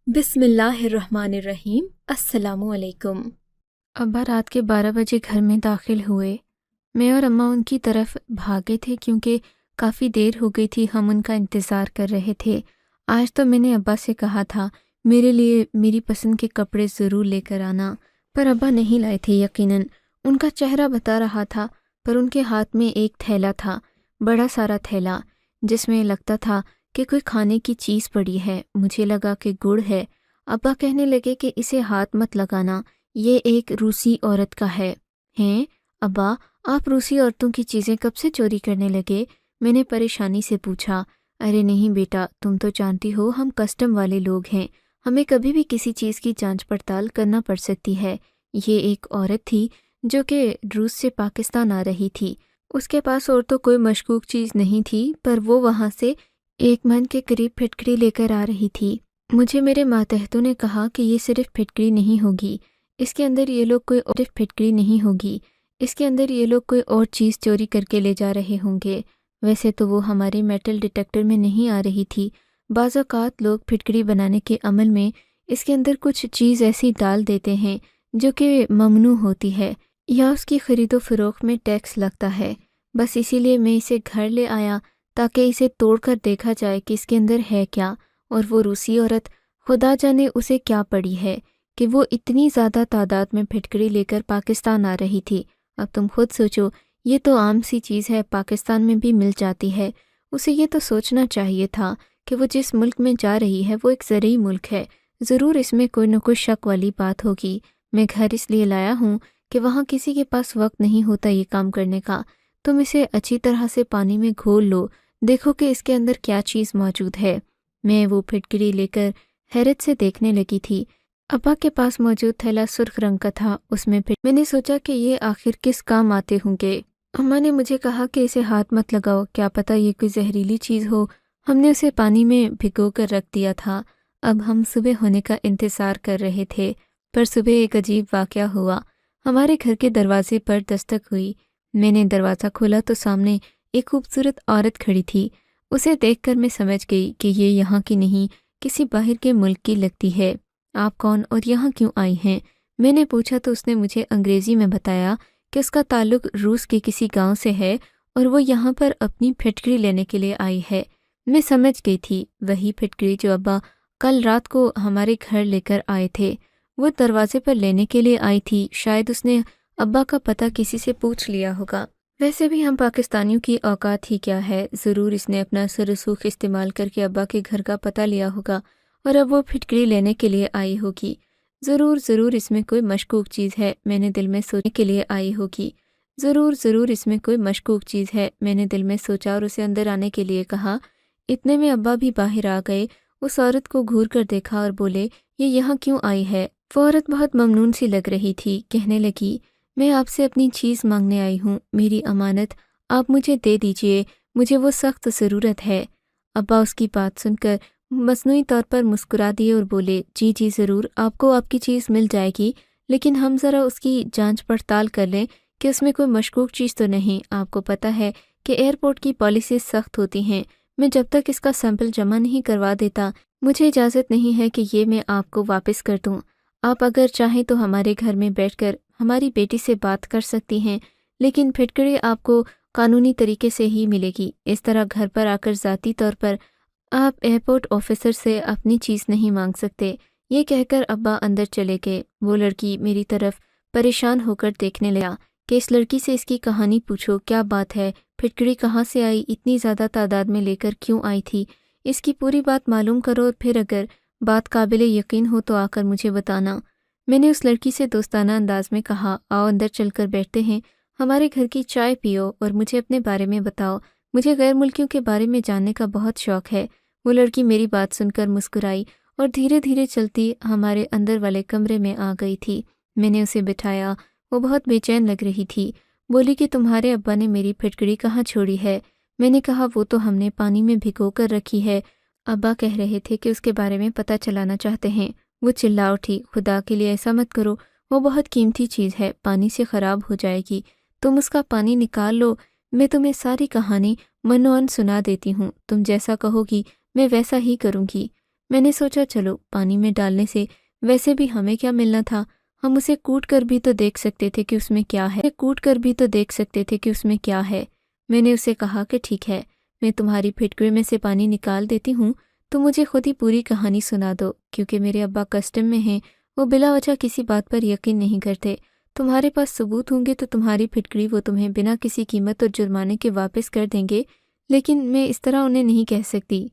بسم اللہ الرحمن الرحیم۔ السلام علیکم۔ ابا رات کے 12 بجے گھر میں داخل ہوئے۔ میں اور اماں ان کی طرف بھاگے تھے کیونکہ کافی دیر ہو گئی تھی، ہم ان کا انتظار کر رہے تھے۔ آج تو میں نے ابا سے کہا تھا میرے لیے میری پسند کے کپڑے ضرور لے کر آنا، پر ابا نہیں لائے تھے۔ یقیناً ان کا چہرہ بتا رہا تھا، پر ان کے ہاتھ میں ایک تھیلا تھا، بڑا سارا تھیلا، جس میں لگتا تھا کہ کوئی کھانے کی چیز پڑی ہے۔ مجھے لگا کہ گڑ ہے۔ ابا کہنے لگے کہ اسے ہاتھ مت لگانا، یہ ایک روسی عورت کا ہے۔ ہیں ابا، آپ روسی عورتوں کی چیزیں کب سے چوری کرنے لگے؟ میں نے پریشانی سے پوچھا۔ ارے نہیں بیٹا، تم تو جانتی ہو ہم کسٹم والے لوگ ہیں، ہمیں کبھی بھی کسی چیز کی جانچ پڑتال کرنا پڑ سکتی ہے۔ یہ ایک عورت تھی جو کہ روس سے پاکستان آ رہی تھی۔ اس کے پاس اور تو کوئی مشکوک چیز نہیں تھی، پر وہ وہاں سے 1 من کے قریب پھٹکری لے کر آ رہی تھی۔ مجھے میرے ماتحتوں نے کہا کہ یہ صرف پھٹکری نہیں ہوگی، اس کے اندر یہ لوگ کوئی اور چیز چوری کر کے لے جا رہے ہوں گے۔ ویسے تو وہ ہمارے میٹل ڈیٹیکٹر میں نہیں آ رہی تھی۔ بعض اوقات لوگ پھٹکری بنانے کے عمل میں اس کے اندر کچھ چیز ایسی ڈال دیتے ہیں جو کہ ممنوع ہوتی ہے، یا اس کی خرید و فروخت میں ٹیکس لگتا ہے۔ بس اسی لیے میں اسے گھر لے آیا تاکہ اسے توڑ کر دیکھا جائے کہ اس کے اندر ہے کیا۔ اور وہ روسی عورت، خدا جانے اسے کیا پڑی ہے کہ وہ اتنی زیادہ تعداد میں پھٹکری لے کر پاکستان آ رہی تھی۔ اب تم خود سوچو، یہ تو عام سی چیز ہے، پاکستان میں بھی مل جاتی ہے۔ اسے یہ تو سوچنا چاہیے تھا کہ وہ جس ملک میں جا رہی ہے وہ ایک زرعی ملک ہے، ضرور اس میں کوئی نہ کوئی شک والی بات ہوگی۔ میں گھر اس لیے لایا ہوں کہ وہاں کسی کے پاس وقت نہیں ہوتا یہ کام کرنے کا۔ تم اسے اچھی طرح سے پانی میں گھول لو، دیکھو کہ اس کے اندر کیا چیز موجود ہے۔ میں وہ پھٹکری لے کر حیرت سے دیکھنے لگی تھی۔ ابا کے پاس موجود تھیلا سرخ رنگ کا تھا، اس میں میں نے سوچا کہ یہ آخر کس کام آتے ہوں گے۔ اماں نے مجھے کہا کہ اسے ہاتھ مت لگاؤ، کیا پتہ یہ کوئی زہریلی چیز ہو۔ ہم نے اسے پانی میں بھگو کر رکھ دیا تھا۔ اب ہم صبح ہونے کا انتظار کر رہے تھے، پر صبح ایک عجیب واقعہ ہوا۔ ہمارے گھر کے دروازے پر دستک ہوئی۔ میں نے دروازہ کھولا تو سامنے ایک خوبصورت عورت کھڑی تھی۔ اسے دیکھ کر میں سمجھ گئی کہ یہ یہاں کی نہیں، کسی باہر کے ملک کی لگتی ہے۔ آپ کون اور یہاں کیوں آئی ہیں؟ میں نے پوچھا تو اس نے مجھے انگریزی میں بتایا کہ اس کا تعلق روس کے کسی گاؤں سے ہے اور وہ یہاں پر اپنی پھٹکری لینے کے لیے آئی ہے۔ میں سمجھ گئی تھی، وہی پھٹکری جو ابا کل رات کو ہمارے گھر لے کر آئے تھے، وہ دروازے پر لینے کے لیے آئی تھی۔ شاید اس نے ابا کا پتہ کسی سے پوچھ لیا ہوگا۔ ویسے بھی ہم پاکستانیوں کی اوقات ہی کیا ہے، ضرور اس نے اپنا سرسوخ استعمال کر کے ابا کے گھر کا پتہ لیا ہوگا اور اب وہ پھٹکری لینے کے لیے آئی ہوگی۔ ضرور اس میں کوئی مشکوک چیز ہے، میں نے دل میں سوچنے کے لیے آئی ہوگی۔ ضرور اس میں کوئی مشکوک چیز ہے، میں نے دل میں سوچا اور اسے اندر آنے کے لیے کہا۔ اتنے میں ابا بھی باہر آ گئے، اس عورت کو گھور کر دیکھا اور بولے، یہ یہاں کیوں آئی ہے؟ وہ عورت بہت ممنون سی لگ رہی تھی، کہنے لگی، میں آپ سے اپنی چیز مانگنے آئی ہوں، میری امانت آپ مجھے دے دیجئے، مجھے وہ سخت ضرورت ہے۔ ابا اس کی بات سن کر مصنوعی طور پر مسکرا دیے اور بولے، جی ضرور، آپ کو آپ کی چیز مل جائے گی، لیکن ہم ذرا اس کی جانچ پڑتال کر لیں کہ اس میں کوئی مشکوک چیز تو نہیں۔ آپ کو پتہ ہے کہ ایئرپورٹ کی پالیسیز سخت ہوتی ہیں، میں جب تک اس کا سیمپل جمع نہیں کروا دیتا مجھے اجازت نہیں ہے کہ یہ میں آپ کو واپس کر دوں۔ آپ اگر چاہیں تو ہمارے گھر میں بیٹھ کر ہماری بیٹی سے بات کر سکتی ہیں، لیکن پھٹکری آپ کو قانونی طریقے سے ہی ملے گی۔ اس طرح گھر پر آ کر ذاتی طور پر آپ ایئرپورٹ آفیسر سے اپنی چیز نہیں مانگ سکتے۔ یہ کہہ کر ابا اندر چلے گئے۔ وہ لڑکی میری طرف پریشان ہو کر دیکھنے لگا کہ اس لڑکی سے اس کی کہانی پوچھو، کیا بات ہے، پھٹکری کہاں سے آئی، اتنی زیادہ تعداد میں لے کر کیوں آئی تھی، اس کی پوری بات معلوم کرو اور پھر اگر بات قابل یقین ہو تو آ کر مجھے بتانا۔ میں نے اس لڑکی سے دوستانہ انداز میں کہا، آؤ اندر چل کر بیٹھتے ہیں، ہمارے گھر کی چائے پیو اور مجھے اپنے بارے میں بتاؤ، مجھے غیر ملکیوں کے بارے میں جاننے کا بہت شوق ہے۔ وہ لڑکی میری بات سن کر مسکرائی اور دھیرے دھیرے چلتی ہمارے اندر والے کمرے میں آ گئی تھی۔ میں نے اسے بٹھایا، وہ بہت بے چین لگ رہی تھی۔ بولی کہ تمہارے ابا نے میری پھٹکری کہاں چھوڑی ہے؟ میں نے کہا وہ تو ہم نے پانی میں بھگو کر رکھی ہے، ابا کہہ رہے تھے کہ اس کے بارے میں پتہ چلانا چاہتے ہیں۔ وہ چلا اٹھی، خدا کے لیے ایسا مت کرو، وہ بہت قیمتی چیز ہے، پانی سے خراب ہو جائے گی، تم اس کا پانی نکال لو، میں تمہیں ساری کہانی منوان سنا دیتی ہوں، تم جیسا کہو گی میں ویسا ہی کروں گی۔ میں نے سوچا چلو پانی میں ڈالنے سے ویسے بھی ہمیں کیا ملنا تھا، ہم اسے کوٹ کر بھی تو دیکھ سکتے تھے کہ اس میں کیا ہے۔ میں نے اسے کہا کہ ٹھیک ہے، میں تمہاری پھٹکری میں سے پانی نکال دیتی ہوں، تو مجھے خود ہی پوری کہانی سنا دو، کیونکہ میرے ابا کسٹم میں ہیں، وہ بلا وجہ کسی بات پر یقین نہیں کرتے۔ تمہارے پاس ثبوت ہوں گے تو تمہاری پھٹکری وہ تمہیں بنا کسی قیمت اور جرمانے کے واپس کر دیں گے، لیکن میں اس طرح انہیں نہیں کہہ سکتی۔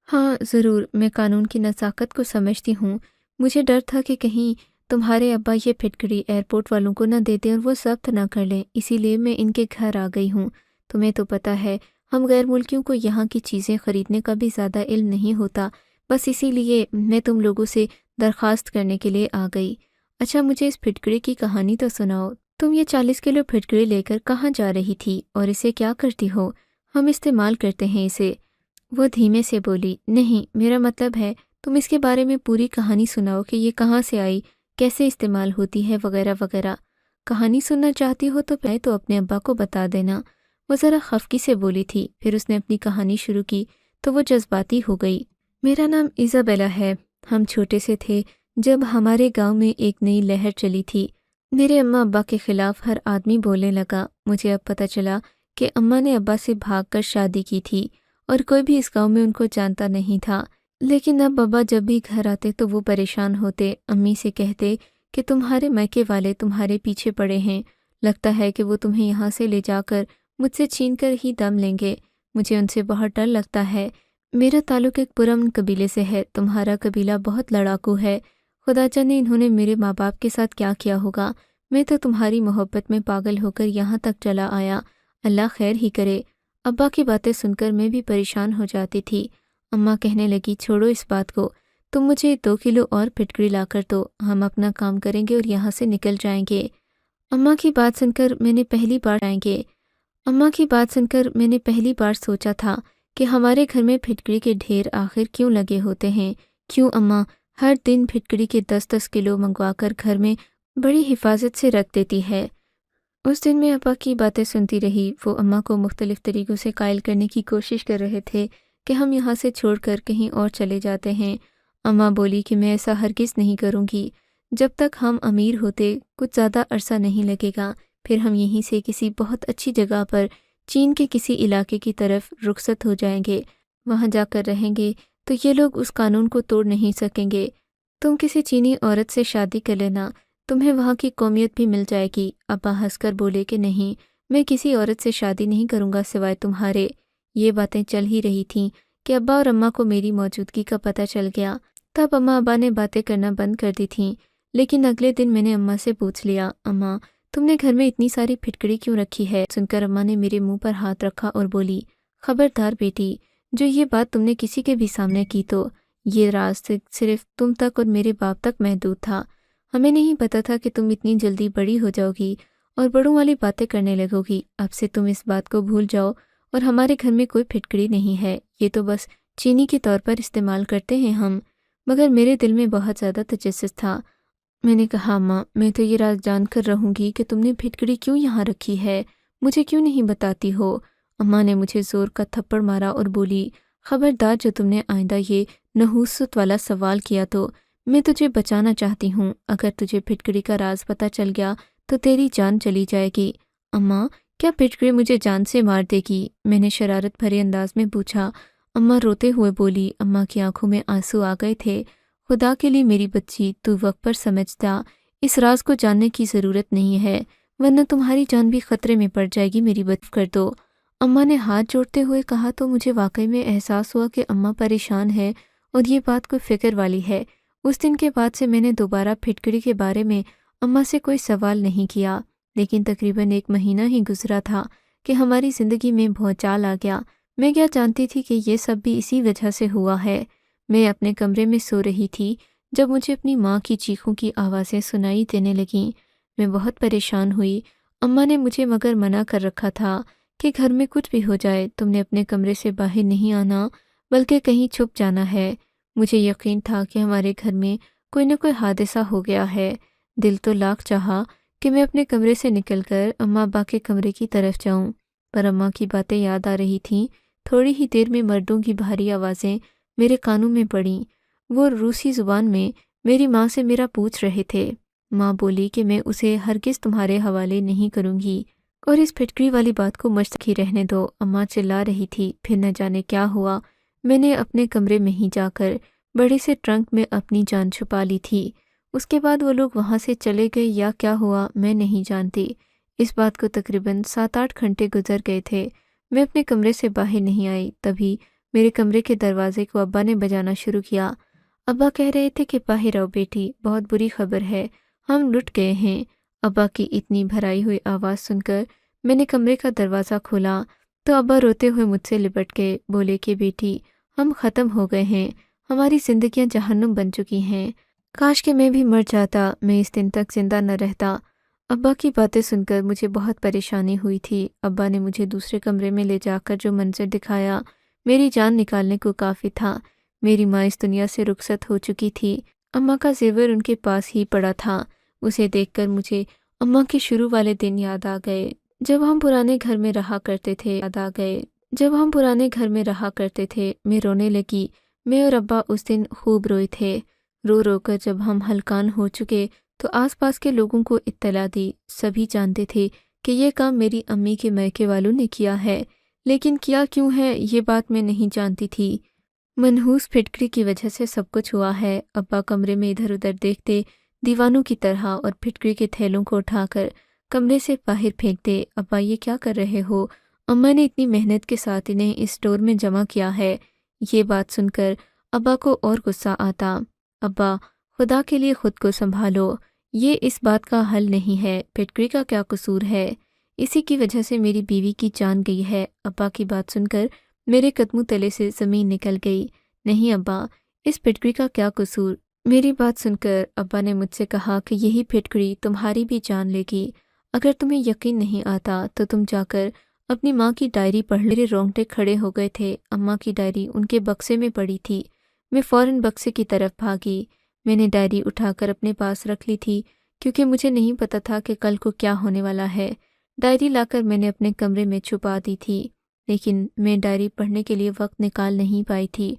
ہاں ضرور، میں قانون کی نزاکت کو سمجھتی ہوں، مجھے ڈر تھا کہ کہیں تمہارے ابا یہ پھٹکری ایئرپورٹ والوں کو نہ دے دیں اور وہ ضبط نہ کر لیں، اسی لیے میں ان کے گھر آ گئی ہوں۔ تمہیں تو پتہ ہے ہم غیر ملکیوں کو یہاں کی چیزیں خریدنے کا بھی زیادہ علم نہیں ہوتا، بس اسی لیے میں تم لوگوں سے درخواست کرنے کے لیے آ گئی۔ اچھا مجھے اس پھٹکری کی کہانی تو سناؤ، تم یہ 40 کلو پھٹکری لے کر کہاں جا رہی تھی اور اسے کیا کرتی ہو؟ ہم استعمال کرتے ہیں اسے۔ وہ دھیمے سے بولی، نہیں میرا مطلب ہے تم اس کے بارے میں پوری کہانی سناؤ کہ یہ کہاں سے آئی، کیسے استعمال ہوتی ہے وغیرہ وغیرہ۔ کہانی سننا چاہتی ہو تو اپنے ابا کو بتا دینا۔ وہ ذرا خفگی سے بولی تھی، پھر اس نے اپنی کہانی شروع کی تو وہ جذباتی ہو گئی۔ میرا نام ایزابیلا ہے، ہم چھوٹے سے تھے جب ہمارے گاؤں میں ایک نئی لہر چلی تھی۔ میرے اماں ابا کے خلاف ہر آدمی بولنے لگا۔ مجھے اب پتہ چلا کہ اماں نے ابا سے بھاگ کر شادی کی تھی اور کوئی بھی اس گاؤں میں ان کو جانتا نہیں تھا، لیکن اب ابا جب بھی گھر آتے تو وہ پریشان ہوتے، امی سے کہتے کہ تمہارے میکے والے تمہارے پیچھے پڑے ہیں، لگتا ہے کہ وہ تمہیں یہاں سے لے جا کر مجھ سے چھین کر ہی دم لیں گے۔ مجھے ان سے بہت ڈر لگتا ہے۔ میرا تعلق ایک پرامن قبیلے سے ہے، تمہارا قبیلہ بہت لڑاکو ہے، خدا جانے انہوں نے میرے ماں باپ کے ساتھ کیا کیا ہوگا۔ میں تو تمہاری محبت میں پاگل ہو کر یہاں تک چلا آیا، اللہ خیر ہی کرے۔ ابا کی باتیں سن کر میں بھی پریشان ہو جاتی تھی۔ اماں کہنے لگی، چھوڑو اس بات کو، تم مجھے 2 کلو اور پھٹکری لا کر دو، ہم اپنا کام کریں گے اور یہاں سے نکل جائیں گے۔ اماں کی بات سن کر میں نے پہلی بار سوچا تھا کہ ہمارے گھر میں پھٹکری کے ڈھیر آخر کیوں لگے ہوتے ہیں، کیوں اماں ہر دن پھٹکری کے 10-10 کلو منگوا کر گھر میں بڑی حفاظت سے رکھ دیتی ہے۔ اس دن میں ابا کی باتیں سنتی رہی، وہ اماں کو مختلف طریقوں سے قائل کرنے کی کوشش کر رہے تھے کہ ہم یہاں سے چھوڑ کر کہیں اور چلے جاتے ہیں۔ اماں بولی کہ میں ایسا ہرگز نہیں کروں گی، جب تک ہم امیر ہوتے کچھ زیادہ عرصہ نہیں لگے گا، پھر ہم یہیں سے کسی بہت اچھی جگہ پر چین کے کسی علاقے کی طرف رخصت ہو جائیں گے، وہاں جا کر رہیں گے تو یہ لوگ اس قانون کو توڑ نہیں سکیں گے۔ تم کسی چینی عورت سے شادی کر لینا، تمہیں وہاں کی قومیت بھی مل جائے گی۔ ابا ہنس کر بولے کہ نہیں، میں کسی عورت سے شادی نہیں کروں گا سوائے تمہارے۔ یہ باتیں چل ہی رہی تھیں کہ ابا اور اماں کو میری موجودگی کا پتہ چل گیا۔ تب اماں ابا نے باتیں کرنا بند کر دی تھیں، لیکن اگلے دن میں نے اماں سے پوچھ لیا، اماں تم نے گھر میں اتنی ساری پھٹکری کیوں رکھی ہے؟ سن کر اماں نے میرے منہ پر ہاتھ رکھا اور بولی، خبردار بیٹی، جو یہ بات تم نے کسی کے بھی سامنے کی تو یہ راز صرف تم تک اور میرے باپ تک محدود تھا۔ ہمیں نہیں پتا تھا کہ تم اتنی جلدی بڑی ہو جاؤ گی اور بڑوں والی باتیں کرنے لگو گی۔ اب سے تم اس بات کو بھول جاؤ اور ہمارے گھر میں کوئی پھٹکری نہیں ہے، یہ تو بس چینی کے طور پر استعمال کرتے ہیں ہم۔ مگر میرے دل میں بہت زیادہ تجسس تھا۔ میں نے کہا، ماں میں تو یہ راز جان کر رہوں گی کہ تم نے پھٹکری کیوں یہاں رکھی ہے، مجھے کیوں نہیں بتاتی ہو؟ اماں نے مجھے زور کا تھپڑ مارا اور بولی، خبردار جو تم نے آئندہ یہ نحوست والا سوال کیا تو میں تجھے بچانا چاہتی ہوں، اگر تجھے پھٹکری کا راز پتہ چل گیا تو تیری جان چلی جائے گی۔ اماں کیا پھٹکری مجھے جان سے مار دے گی؟ میں نے شرارت بھرے انداز میں پوچھا۔ اماں روتے ہوئے بولی، اماں کی آنکھوں میں آنسو آ گئے تھے، خدا کے لیے میری بچی تو وقت پر سمجھتا، اس راز کو جاننے کی ضرورت نہیں ہے، ورنہ تمہاری جان بھی خطرے میں پڑ جائے گی، میری بچ کر دو۔ اماں نے ہاتھ جوڑتے ہوئے کہا تو مجھے واقعی میں احساس ہوا کہ اماں پریشان ہے اور یہ بات کوئی فکر والی ہے۔ اس دن کے بعد سے میں نے دوبارہ پھٹکری کے بارے میں اماں سے کوئی سوال نہیں کیا، لیکن تقریباً 1 مہینہ ہی گزرا تھا کہ ہماری زندگی میں بھونچال آ گیا۔ میں کیا جانتی تھی کہ یہ سب بھی اسی وجہ سے ہوا ہے۔ میں اپنے کمرے میں سو رہی تھی جب مجھے اپنی ماں کی چیخوں کی آوازیں سنائی دینے لگیں۔ میں بہت پریشان ہوئی۔ اماں نے مجھے مگر منع کر رکھا تھا کہ گھر میں کچھ بھی ہو جائے تم نے اپنے کمرے سے باہر نہیں آنا، بلکہ کہیں چھپ جانا ہے۔ مجھے یقین تھا کہ ہمارے گھر میں کوئی نہ کوئی حادثہ ہو گیا ہے۔ دل تو لاکھ چاہا کہ میں اپنے کمرے سے نکل کر اماں ابا کے کمرے کی طرف جاؤں، پر اماں کی باتیں یاد آ رہی تھیں۔ تھوڑی ہی دیر میں مردوں کی بھاری آوازیں میرے کانوں میں پڑیں۔ وہ روسی زبان میں میری ماں سے میرا پوچھ رہے تھے۔ ماں بولی کہ میں اسے ہرگز تمہارے حوالے نہیں کروں گی اور اس پھٹکری والی بات کو مجھ تک ہی رہنے دو۔ اماں چلا رہی تھی۔ پھر نہ جانے کیا ہوا، میں نے اپنے کمرے میں ہی جا کر بڑے سے ٹرنک میں اپنی جان چھپا لی تھی۔ اس کے بعد وہ لوگ وہاں سے چلے گئے یا کیا ہوا میں نہیں جانتی۔ اس بات کو تقریباً 7-8 گھنٹے گزر گئے تھے۔ میں اپنے کمرے سے باہر نہیں آئی۔ تبھی میرے کمرے کے دروازے کو ابا نے بجانا شروع کیا۔ ابا کہہ رہے تھے کہ باہر آؤ بیٹی، بہت بری خبر ہے، ہم لٹ گئے ہیں۔ ابا کی اتنی بھرائی ہوئی آواز سن کر میں نے کمرے کا دروازہ کھولا تو ابا روتے ہوئے مجھ سے لپٹ گئے، بولے کہ بیٹی ہم ختم ہو گئے ہیں، ہماری زندگیاں جہنم بن چکی ہیں، کاش کہ میں بھی مر جاتا، میں اس دن تک زندہ نہ رہتا۔ ابا کی باتیں سن کر مجھے بہت پریشانی ہوئی تھی۔ ابا نے مجھے دوسرے کمرے میں لے جا کر جو منظر دکھایا میری جان نکالنے کو کافی تھا۔ میری ماں اس دنیا سے رخصت ہو چکی تھی۔ اماں کا زیور ان کے پاس ہی پڑا تھا۔ اسے دیکھ کر مجھے اماں کے شروع والے دن یاد آ گئے جب ہم پرانے گھر میں رہا کرتے تھے۔ میں رونے لگی۔ میں اور ابا اس دن خوب روئے تھے۔ رو رو کر جب ہم ہلکان ہو چکے تو آس پاس کے لوگوں کو اطلاع دی۔ سبھی جانتے تھے کہ یہ کام میری امی کے میکے والوں نے کیا ہے، لیکن کیا کیوں ہے یہ بات میں نہیں جانتی تھی۔ منحوس پھٹکری کی وجہ سے سب کچھ ہوا ہے۔ ابا کمرے میں ادھر ادھر دیکھتے دیوانوں کی طرح اور پھٹکری کے تھیلوں کو اٹھا کر کمرے سے باہر پھینکتے۔ ابا یہ کیا کر رہے ہو؟ اماں نے اتنی محنت کے ساتھ انہیں اس اسٹور میں جمع کیا ہے۔ یہ بات سن کر ابا کو اور غصہ آتا۔ ابا خدا کے لیے خود کو سنبھالو، یہ اس بات کا حل نہیں ہے، پھٹکری کا کیا قصور ہے؟ اسی کی وجہ سے میری بیوی کی جان گئی ہے۔ ابا کی بات سن کر میرے قدموں تلے سے زمین نکل گئی۔ نہیں ابا، اس پھٹکری کا کیا قصور؟ میری بات سن کر ابا نے مجھ سے کہا کہ یہی پھٹکری تمہاری بھی جان لے گی۔ اگر تمہیں یقین نہیں آتا تو تم جا کر اپنی ماں کی ڈائری پڑھ لو۔ میرے رونگٹے کھڑے ہو گئے تھے۔ اماں کی ڈائری ان کے بکسے میں پڑی تھی۔ میں فوراً بکسے کی طرف بھاگی۔ میں نے ڈائری اٹھا کر اپنے پاس رکھ لی تھی کیونکہ مجھے نہیں پتا تھا کہ کل کو کیا ہونے والا ہے۔ ڈائری لا کر میں نے اپنے کمرے میں چھپا دی تھی، لیکن میں ڈائری پڑھنے کے لیے وقت نکال نہیں پائی تھی۔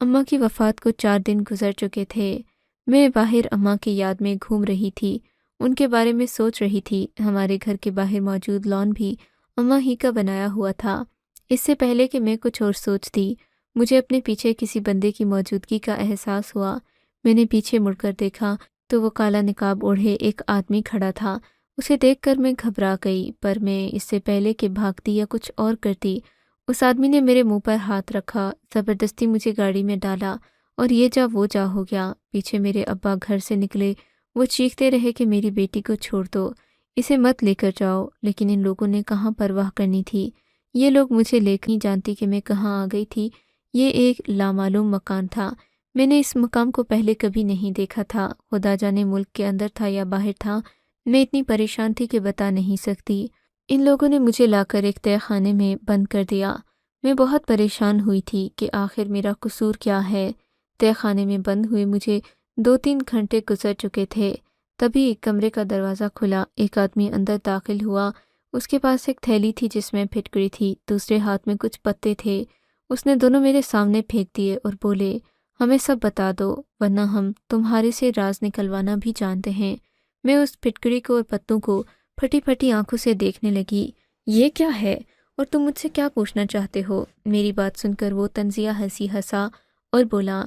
اماں کی وفات کو 4 دن گزر چکے تھے۔ میں باہر اماں کی یاد میں گھوم رہی تھی، ان کے بارے میں سوچ رہی تھی۔ ہمارے گھر کے باہر موجود لان بھی اماں ہی کا بنایا ہوا تھا۔ اس سے پہلے کہ میں کچھ اور سوچتی، مجھے اپنے پیچھے کسی بندے کی موجودگی کا احساس ہوا۔ میں نے پیچھے مڑ کر دیکھا تو وہ کالا نقاب اوڑھے ایک آدمی کھڑا تھا۔ اسے دیکھ کر میں گھبرا گئی، پر میں اس سے پہلے کہ بھاگتی یا کچھ اور کرتی، اس آدمی نے میرے منہ پر ہاتھ رکھا، زبردستی مجھے گاڑی میں ڈالا اور یہ جا وہ جا ہو گیا۔ پیچھے میرے ابا گھر سے نکلے۔ وہ چیختے رہے کہ میری بیٹی کو چھوڑ دو، اسے مت لے کر جاؤ، لیکن ان لوگوں نے کہاں پرواہ کرنی تھی۔ یہ لوگ مجھے لے کر نہیں جانتی کہ میں کہاں آ گئی تھی۔ یہ ایک لامعلوم مکان تھا۔ میں نے اس مقام کو پہلے کبھی نہیں دیکھا تھا۔ خدا جانے ملک کے اندر تھا یا باہر تھا، میں اتنی پریشان تھی کہ بتا نہیں سکتی۔ ان لوگوں نے مجھے لا کر ایک تہہ خانے میں بند کر دیا۔ میں بہت پریشان ہوئی تھی کہ آخر میرا قصور کیا ہے۔ تہہ خانے میں بند ہوئے مجھے 2-3 گھنٹے گزر چکے تھے۔ تبھی کمرے کا دروازہ کھلا، ایک آدمی اندر داخل ہوا۔ اس کے پاس ایک تھیلی تھی جس میں پھٹکری تھی، دوسرے ہاتھ میں کچھ پتے تھے۔ اس نے دونوں میرے سامنے پھینک دیے اور بولے، ہمیں سب بتا دو ورنہ ہم تمہارے سے راز نکلوانا بھی جانتے ہیں۔ میں اس پھٹکری کو اور پتوں کو پھٹی پھٹی آنکھوں سے دیکھنے لگی۔ یہ کیا ہے اور تم مجھ سے کیا پوچھنا چاہتے ہو؟ میری بات سن کر وہ طنزیہ ہنسا اور بولا،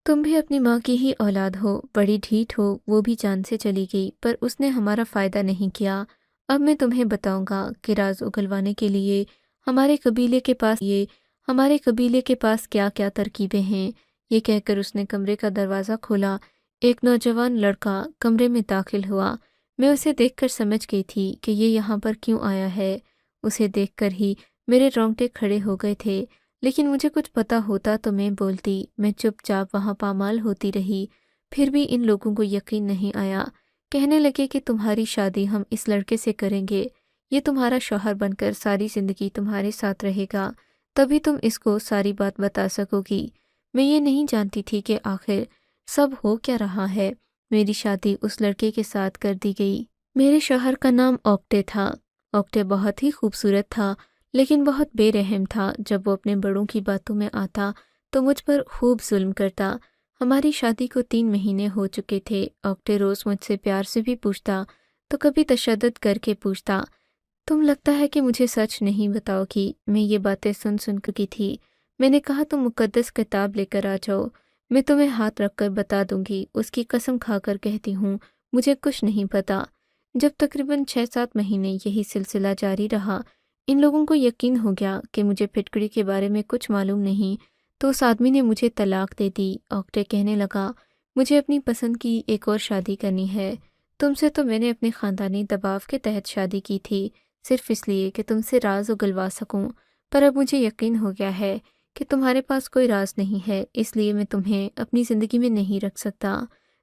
تم بھی اپنی ماں کی ہی اولاد ہو، بڑی ڈھیٹ ہو، وہ بھی جان سے چلی گئی پر اس نے ہمارا فائدہ نہیں کیا۔ اب میں تمہیں بتاؤں گا کہ راز اگلوانے کے لیے ہمارے قبیلے کے پاس کیا کیا ترکیبیں ہیں۔ یہ کہہ کر اس نے کمرے کا دروازہ کھولا۔ ایک نوجوان لڑکا کمرے میں داخل ہوا۔ میں اسے دیکھ کر سمجھ گئی تھی کہ یہ یہاں پر کیوں آیا ہے۔ اسے دیکھ کر ہی میرے رونگٹے کھڑے ہو گئے تھے، لیکن مجھے کچھ پتہ ہوتا تو میں بولتی۔ میں چپ چاپ وہاں پامال ہوتی رہی، پھر بھی ان لوگوں کو یقین نہیں آیا۔ کہنے لگے کہ تمہاری شادی ہم اس لڑکے سے کریں گے، یہ تمہارا شوہر بن کر ساری زندگی تمہارے ساتھ رہے گا، تبھی تم اس کو ساری بات بتا سکو گی۔ میں یہ نہیں جانتی تھی کہ آخر سب ہو کیا رہا ہے۔ میری شادی اس لڑکے کے ساتھ کر دی گئی۔ میرے شوہر کا نام اوکٹے تھا۔ اوکٹے بہت ہی خوبصورت تھا، لیکن بہت بے رحم تھا۔ جب وہ اپنے بڑوں کی باتوں میں آتا تو مجھ پر خوب ظلم کرتا۔ ہماری شادی کو 3 مہینے ہو چکے تھے۔ اوکٹے روز مجھ سے پیار سے بھی پوچھتا تو کبھی تشدد کر کے پوچھتا، تم لگتا ہے کہ مجھے سچ نہیں بتاؤ گی؟ میں یہ باتیں سن سن چکی تھی۔ میں نے کہا تم مقدس کتاب لے کر آ جاؤ، میں تمہیں ہاتھ رکھ کر بتا دوں گی۔ اس کی قسم کھا کر کہتی ہوں مجھے کچھ نہیں پتا۔ جب تقریباً 6-7 مہینے یہی سلسلہ جاری رہا، ان لوگوں کو یقین ہو گیا کہ مجھے پھٹکڑی کے بارے میں کچھ معلوم نہیں، تو اس آدمی نے مجھے طلاق دے دی۔ اوکٹے کہنے لگا مجھے اپنی پسند کی ایک اور شادی کرنی ہے۔ تم سے تو میں نے اپنے خاندانی دباؤ کے تحت شادی کی تھی، صرف اس لیے کہ تم سے راز اگلوا سکوں، پر اب مجھے یقین ہو گیا ہے کہ تمہارے پاس کوئی راز نہیں ہے، اس لیے میں تمہیں اپنی زندگی میں نہیں رکھ سکتا۔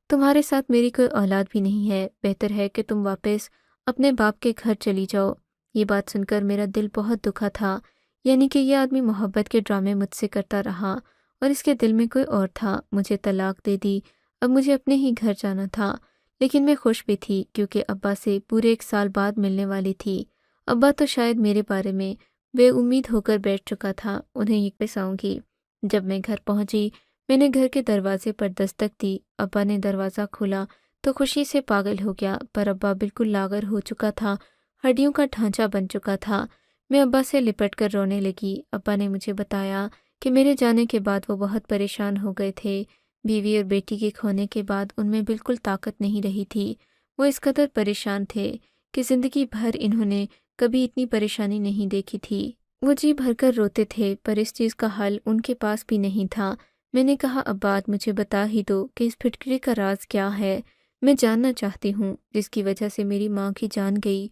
تمہارے ساتھ میری کوئی اولاد بھی نہیں ہے، بہتر ہے کہ تم واپس اپنے باپ کے گھر چلی جاؤ۔ یہ بات سن کر میرا دل بہت دکھا تھا، یعنی کہ یہ آدمی محبت کے ڈرامے مجھ سے کرتا رہا اور اس کے دل میں کوئی اور تھا۔ مجھے طلاق دے دی، اب مجھے اپنے ہی گھر جانا تھا، لیکن میں خوش بھی تھی کیونکہ ابا سے پورے 1 سال بعد ملنے والی تھی۔ ابا تو شاید میرے بارے میں بے امید ہو کر بیٹھ چکا تھا، انہیں یہ پساؤں گی۔ جب میں گھر پہنچی، میں نے گھر کے دروازے پر دستک دی۔ ابا نے دروازہ کھولا تو خوشی سے پاگل ہو گیا، پر ابا بالکل لاغر ہو چکا تھا، ہڈیوں کا ڈھانچہ بن چکا تھا۔ میں ابا سے لپٹ کر رونے لگی۔ ابا نے مجھے بتایا کہ میرے جانے کے بعد وہ بہت پریشان ہو گئے تھے۔ بیوی اور بیٹی کے کھونے کے بعد ان میں بالکل طاقت نہیں رہی تھی۔ وہ اس قدر پریشان تھے کہ زندگی بھر انہوں نے کبھی اتنی پریشانی نہیں دیکھی تھی۔ وہ جی بھر کر روتے تھے، پر اس چیز کا حل ان کے پاس بھی نہیں تھا۔ میں نے کہا ابا مجھے بتا ہی دو کہ اس پھٹکری کا راز کیا ہے، میں جاننا چاہتی ہوں، جس کی وجہ سے میری ماں کی جان گئی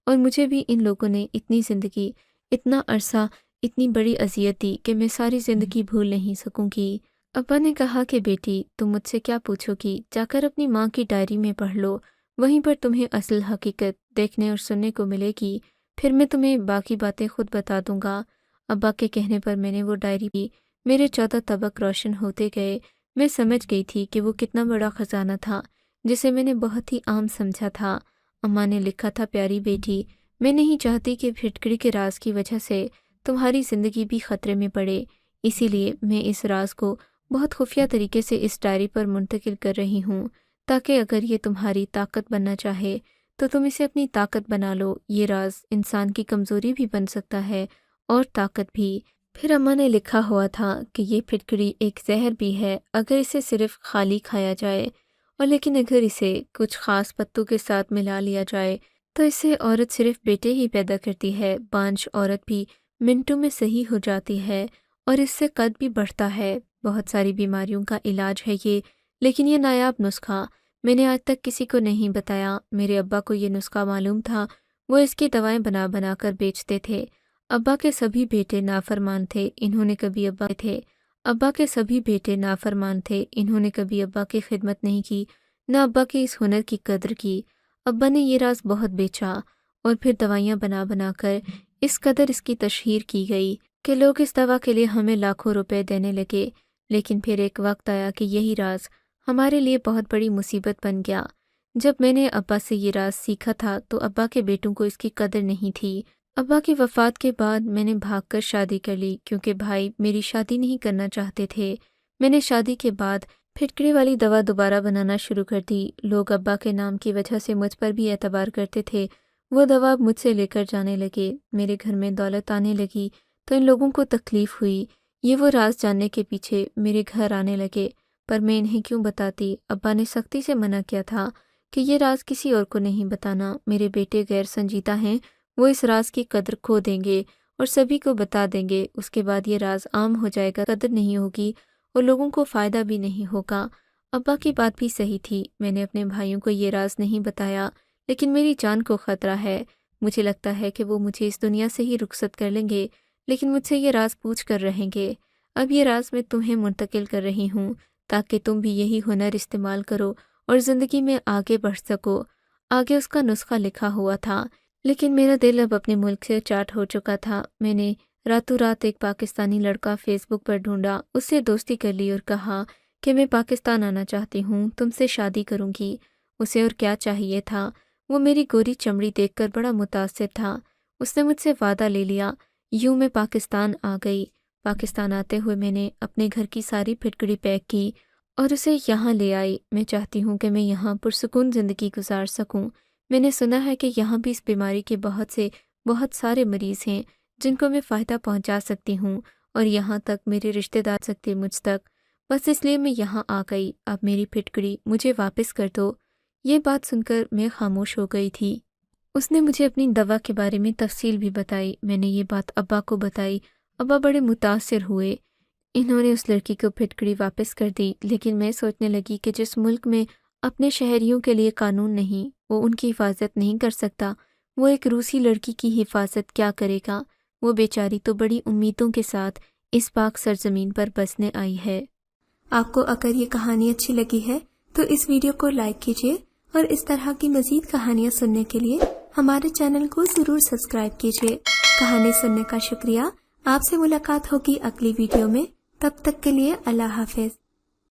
اور مجھے بھی ان لوگوں نے اتنی زندگی، اتنا عرصہ، اتنی بڑی اذیت دی کہ میں ساری زندگی بھول نہیں سکوں گی۔ ابا نے کہا کہ بیٹی تم مجھ سے کیا پوچھو گی، جا کر اپنی ماں کی ڈائری میں پڑھ لو، وہیں پر تمہیں اصل حقیقت دیکھنے اور سننے کو ملے گی، پھر میں تمہیں باقی باتیں خود بتا دوں گا۔ ابا کے کہنے پر میں نے وہ ڈائری پی، میرے 14 طبق روشن ہوتے گئے۔ میں سمجھ گئی تھی کہ وہ کتنا بڑا خزانہ تھا جسے میں نے بہت ہی عام سمجھا تھا۔ اماں نے لکھا تھا پیاری بیٹی، میں نہیں چاہتی کہ پھٹکڑی کے راز کی وجہ سے تمہاری زندگی بھی خطرے میں پڑے، اسی لیے میں اس راز کو بہت خفیہ طریقے سے اس ڈائری پر منتقل کر رہی ہوں، تاکہ اگر یہ تمہاری طاقت بننا چاہے تو تم اسے اپنی طاقت بنا لو۔ یہ راز انسان کی کمزوری بھی بن سکتا ہے اور طاقت بھی۔ پھر اماں نے لکھا ہوا تھا کہ یہ پھٹکڑی ایک زہر بھی ہے اگر اسے صرف خالی کھایا جائے، اور لیکن اگر اسے کچھ خاص پتوں کے ساتھ ملا لیا جائے تو اس سے عورت صرف بیٹے ہی پیدا کرتی ہے، بانجھ عورت بھی منٹوں میں صحیح ہو جاتی ہے اور اس سے قد بھی بڑھتا ہے۔ بہت ساری بیماریوں کا علاج ہے یہ، لیکن یہ نایاب نسخہ میں نے آج تک کسی کو نہیں بتایا۔ میرے ابا کو یہ نسخہ معلوم تھا، وہ اس کی دوائیں بنا بنا کر بیچتے تھے۔ ابا کے سبھی بیٹے نافرمان تھے، انہوں نے کبھی انہوں نے کبھی ابا کی خدمت نہیں کی، نہ ابا کے اس ہنر کی قدر کی۔ ابا نے یہ راز بہت بیچا اور پھر دوائیاں بنا بنا کر اس قدر اس کی تشہیر کی گئی کہ لوگ اس دوا کے لیے ہمیں لاکھوں روپے دینے لگے۔ لیکن پھر ایک وقت آیا کہ یہی راز ہمارے لیے بہت بڑی مصیبت بن گیا۔ جب میں نے ابا سے یہ راز سیکھا تھا تو ابا کے بیٹوں کو اس کی قدر نہیں تھی۔ ابا کی وفات کے بعد میں نے بھاگ کر شادی کر لی کیونکہ بھائی میری شادی نہیں کرنا چاہتے تھے۔ میں نے شادی کے بعد پھٹکڑی والی دوا دوبارہ بنانا شروع کر دی۔ لوگ ابا کے نام کی وجہ سے مجھ پر بھی اعتبار کرتے تھے، وہ دوا مجھ سے لے کر جانے لگے۔ میرے گھر میں دولت آنے لگی تو ان لوگوں کو تکلیف ہوئی، یہ وہ راز جاننے کے پیچھے میرے گھر آنے لگے، پر میں انہیں کیوں بتاتی؟ ابا نے سختی سے منع کیا تھا کہ یہ راز کسی اور کو نہیں بتانا، میرے بیٹے غیر سنجیدہ ہیں، وہ اس راز کی قدر کھو دیں گے اور سبھی کو بتا دیں گے، اس کے بعد یہ راز عام ہو جائے گا، قدر نہیں ہوگی اور لوگوں کو فائدہ بھی نہیں ہوگا۔ ابا کی بات بھی صحیح تھی، میں نے اپنے بھائیوں کو یہ راز نہیں بتایا، لیکن میری جان کو خطرہ ہے، مجھے لگتا ہے کہ وہ مجھے اس دنیا سے ہی رخصت کر لیں گے، لیکن مجھ سے یہ راز پوچھ کر رہیں گے۔ اب یہ راز میں تمہیں منتقل کر رہی ہوں تاکہ تم بھی یہی ہنر استعمال کرو اور زندگی میں آگے بڑھ سکو۔ آگے اس کا نسخہ لکھا ہوا تھا، لیکن میرا دل اب اپنے ملک سے چاٹ ہو چکا تھا۔ میں نے راتوں رات ایک پاکستانی لڑکا فیس بک پر ڈھونڈا، اس سے دوستی کر لی اور کہا کہ میں پاکستان آنا چاہتی ہوں، تم سے شادی کروں گی۔ اسے اور کیا چاہیے تھا، وہ میری گوری چمڑی دیکھ کر بڑا متاثر تھا۔ اس نے مجھ سے وعدہ لے لیا۔ یوں میں پاکستان آ گئی۔ پاکستان آتے ہوئے میں نے اپنے گھر کی ساری پھٹکڑی پیک کی اور اسے یہاں لے آئی۔ میں چاہتی ہوں کہ میں یہاں پرسکون زندگی گزار سکوں۔ میں نے سنا ہے کہ یہاں بھی اس بیماری کے بہت سارے مریض ہیں جن کو میں فائدہ پہنچا سکتی ہوں، اور یہاں تک میرے رشتہ دار سکتے مجھ تک، بس اس لیے میں یہاں آ گئی۔ اب میری پھٹکڑی مجھے واپس کر دو۔ یہ بات سن کر میں خاموش ہو گئی تھی۔ اس نے مجھے اپنی دوا کے بارے میں تفصیل بھی بتائی۔ میں نے یہ بات ابا کو بتائی۔ ابا بڑے متاثر ہوئے۔ انہوں نے اس لڑکی کو پھٹکڑی واپس کر دی، لیکن میں سوچنے لگی کہ جس ملک میں اپنے شہریوں کے لیے قانون نہیں، وہ ان کی حفاظت نہیں کر سکتا، وہ ایک روسی لڑکی کی حفاظت کیا کرے گا؟ وہ بیچاری تو بڑی امیدوں کے ساتھ اس پاک سرزمین پر بسنے آئی ہے۔ آپ کو اگر یہ کہانی اچھی لگی ہے تو اس ویڈیو کو لائک کیجیے، اور اس طرح کی مزید کہانیاں سننے کے لیے ہمارے چینل کو ضرور سبسکرائب کیجیے۔ کہانی سننے کا شکریہ۔ آپ سے ملاقات ہوگی اگلی ویڈیو میں، تب تک کے لیے اللہ حافظ۔